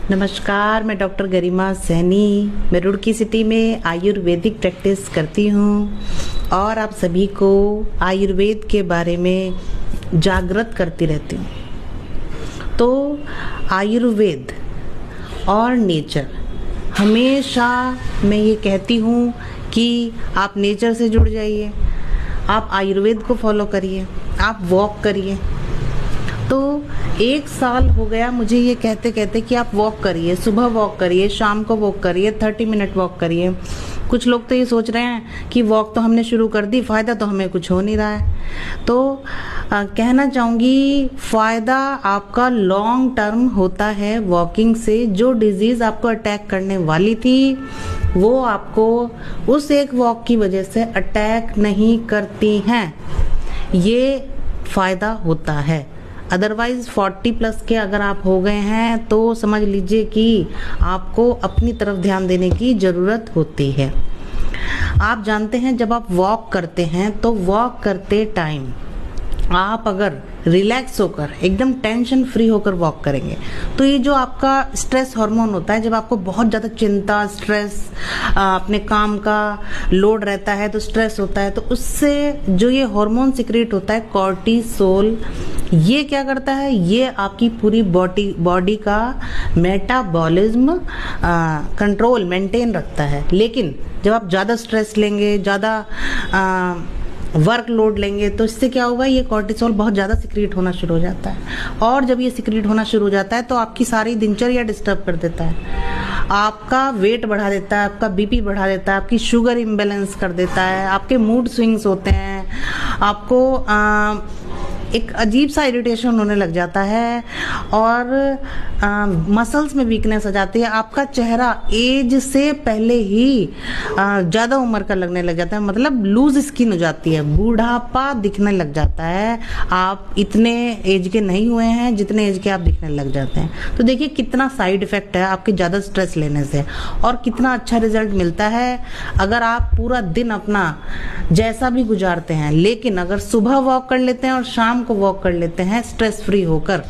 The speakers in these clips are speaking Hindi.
नमस्कार, मैं डॉक्टर गरिमा सैनी। मैं रुड़की सिटी में आयुर्वेदिक प्रैक्टिस करती हूँ और आप सभी को आयुर्वेद के बारे में जागृत करती रहती हूँ। तो आयुर्वेद और नेचर, हमेशा मैं ये कहती हूँ कि आप नेचर से जुड़ जाइए, आप आयुर्वेद को फॉलो करिए, आप वॉक करिए। तो 1 साल हो गया मुझे ये कहते कहते कि आप वॉक करिए, सुबह वॉक करिए, शाम को वॉक करिए, 30 मिनट वॉक करिए। कुछ लोग तो ये सोच रहे हैं कि वॉक तो हमने शुरू कर दी, फ़ायदा तो हमें कुछ हो नहीं रहा है। तो कहना चाहूँगी, फ़ायदा आपका लॉन्ग टर्म होता है वॉकिंग से। जो डिजीज़ आपको अटैक करने वाली थी वो आपको उस एक वॉक की वजह से अटैक नहीं करती हैं, ये फ़ायदा होता है। अदरवाइज 40+ के अगर आप हो गए हैं तो समझ लीजिए कि आपको अपनी तरफ ध्यान देने की ज़रूरत होती है। आप जानते हैं, जब आप वॉक करते हैं तो वॉक करते टाइम आप अगर रिलैक्स होकर, एकदम टेंशन फ्री होकर वॉक करेंगे तो ये जो आपका स्ट्रेस हार्मोन होता है, जब आपको बहुत ज़्यादा चिंता, स्ट्रेस, अपने काम का लोड रहता है तो स्ट्रेस होता है, तो उससे जो ये हार्मोन सिक्रेट होता है कॉर्टिसोल, ये क्या करता है, ये आपकी पूरी बॉडी का मेटाबॉलिज्म कंट्रोल मेंटेन रखता है। लेकिन जब आप ज़्यादा स्ट्रेस लेंगे, ज़्यादा वर्क लोड लेंगे तो इससे क्या होगा, ये कॉर्टिसोल बहुत ज़्यादा सिक्रीट होना शुरू हो जाता है। और जब ये सिक्रीट होना शुरू हो जाता है तो आपकी सारी दिनचर्या डिस्टर्ब कर देता है, आपका वेट बढ़ा देता है, आपका बीपी बढ़ा देता है, आपकी शुगर इम्बैलेंस कर देता है, आपके मूड स्विंग्स होते हैं, आपको एक अजीब सा इरिटेशन होने लग जाता है और मसल्स में वीकनेस आ जाती है। आपका चेहरा एज से पहले ही ज़्यादा उम्र का लगने लग जाता है, मतलब लूज स्किन हो जाती है, बूढ़ापा दिखने लग जाता है। आप इतने एज के नहीं हुए हैं जितने एज के आप दिखने लग जाते हैं। तो देखिए कितना साइड इफ़ेक्ट है आपके ज़्यादा स्ट्रेस लेने से, और कितना अच्छा रिजल्ट मिलता है अगर आप पूरा दिन अपना जैसा भी गुजारते हैं, लेकिन अगर सुबह वॉक कर लेते हैं और शाम को वॉक कर लेते हैं स्ट्रेस फ्री होकर,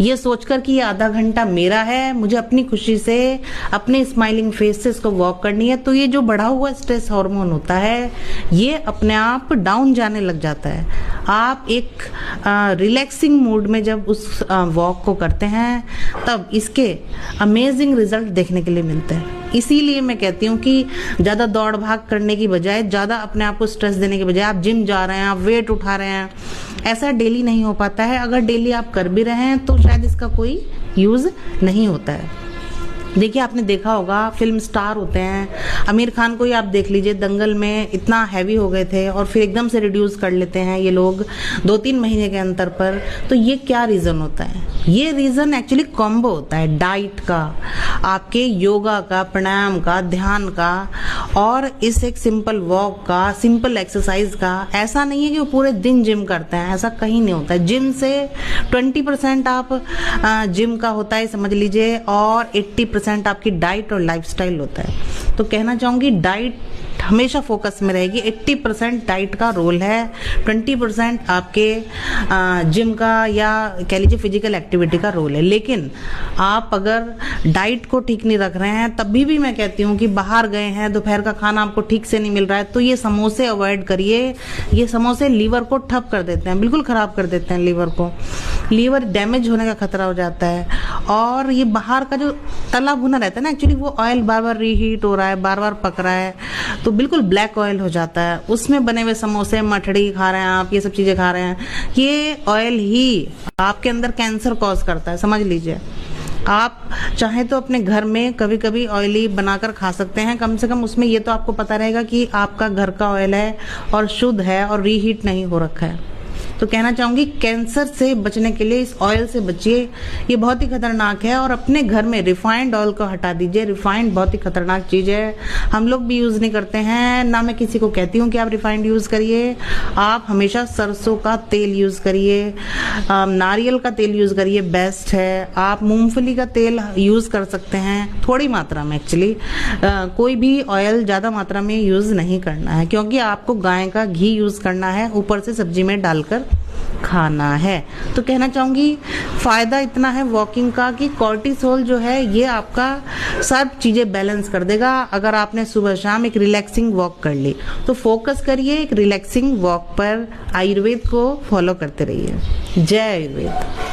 ये सोचकर कि ये आधा घंटा मेरा है, मुझे अपनी खुशी से, अपने स्माइलिंग फेस से इसको वॉक करनी है, तो ये जो बढ़ा हुआ स्ट्रेस हार्मोन होता है ये अपने आप डाउन जाने लग जाता है। आप एक रिलैक्सिंग मूड में जब उस वॉक को करते हैं तब इसके अमेजिंग रिजल्ट देखने के लिए मिलते हैं। इसीलिए मैं कहती हूँ कि ज़्यादा दौड़ भाग करने की बजाय, ज़्यादा अपने आप को स्ट्रेस देने की बजाय, आप जिम जा रहे हैं, आप वेट उठा रहे हैं, ऐसा डेली नहीं हो पाता है। अगर डेली आप कर भी रहे हैं तो शायद इसका कोई यूज़ नहीं होता है। देखिए आपने देखा होगा, फिल्म स्टार होते हैं, आमिर खान को ही आप देख लीजिए, दंगल में इतना हैवी हो गए थे और फिर एकदम से रिड्यूस कर लेते हैं ये लोग 2-3 महीने के अंतर पर। तो ये क्या रीज़न होता है? ये रीज़न एक्चुअली कॉम्बो होता है डाइट का, आपके योगा का, प्राणायाम का, ध्यान का और इस एक सिंपल वॉक का, सिंपल एक्सरसाइज का। ऐसा नहीं है कि वो पूरे दिन जिम करते हैं, ऐसा कहीं नहीं होता है। जिम से 20% आप जिम का होता है समझ लीजिए, और 80% आपकी डाइट और लाइफस्टाइल होता है। तो कहना चाहूँगी डाइट हमेशा फोकस में रहेगी। 80% डाइट का रोल है, 20% आपके जिम का या कह लीजिए फिजिकल एक्टिविटी का रोल है। लेकिन आप अगर डाइट को ठीक नहीं रख रहे हैं, तभी भी मैं कहती हूँ कि बाहर गए हैं, दोपहर का खाना आपको ठीक से नहीं मिल रहा है, तो ये समोसे अवॉइड करिए। ये समोसे लीवर को ठप कर देते हैं, बिल्कुल ख़राब कर देते हैं लीवर को, लीवर डैमेज होने का खतरा हो जाता है। और ये बाहर का जो तला भुना रहता है ना, एक्चुअली वो ऑयल बार बार रीहीट हो रहा है, बार बार पक रहा है, तो बिल्कुल ब्लैक ऑयल हो जाता है। उसमें बने हुए समोसे, मठड़ी खा रहे हैं आप, ये सब चीज़ें खा रहे हैं, ये ऑयल ही आपके अंदर कैंसर कॉज करता है, समझ लीजिए। आप चाहे तो अपने घर में कभी कभी ऑयली बनाकर खा सकते हैं, कम से कम उसमें ये तो आपको पता रहेगा कि आपका घर का ऑयल है और शुद्ध है और रीहीट नहीं हो रखा है। तो कहना चाहूँगी कैंसर से बचने के लिए इस ऑयल से बचिए, ये बहुत ही खतरनाक है। और अपने घर में रिफाइंड ऑयल को हटा दीजिए, रिफाइंड बहुत ही खतरनाक चीज़ है, हम लोग भी यूज़ नहीं करते हैं, ना मैं किसी को कहती हूँ कि आप रिफाइंड यूज़ करिए। आप हमेशा सरसों का तेल यूज़ करिए, नारियल का तेल यूज़ करिए, बेस्ट है। आप मूंगफली का तेल यूज़ कर सकते हैं थोड़ी मात्रा में, एक्चुअली कोई भी ऑयल ज़्यादा मात्रा में यूज़ नहीं करना है, क्योंकि आपको गाय का घी यूज़ करना है ऊपर से सब्जी में डालकर, खाना है। तो कहना चाहूँगी फ़ायदा इतना है वॉकिंग का कि कॉर्टिसोल जो है ये आपका सब चीज़ें बैलेंस कर देगा। अगर आपने सुबह शाम एक रिलैक्सिंग वॉक कर ली तो फोकस करिए एक रिलैक्सिंग वॉक पर, आयुर्वेद को फॉलो करते रहिए। जय आयुर्वेद।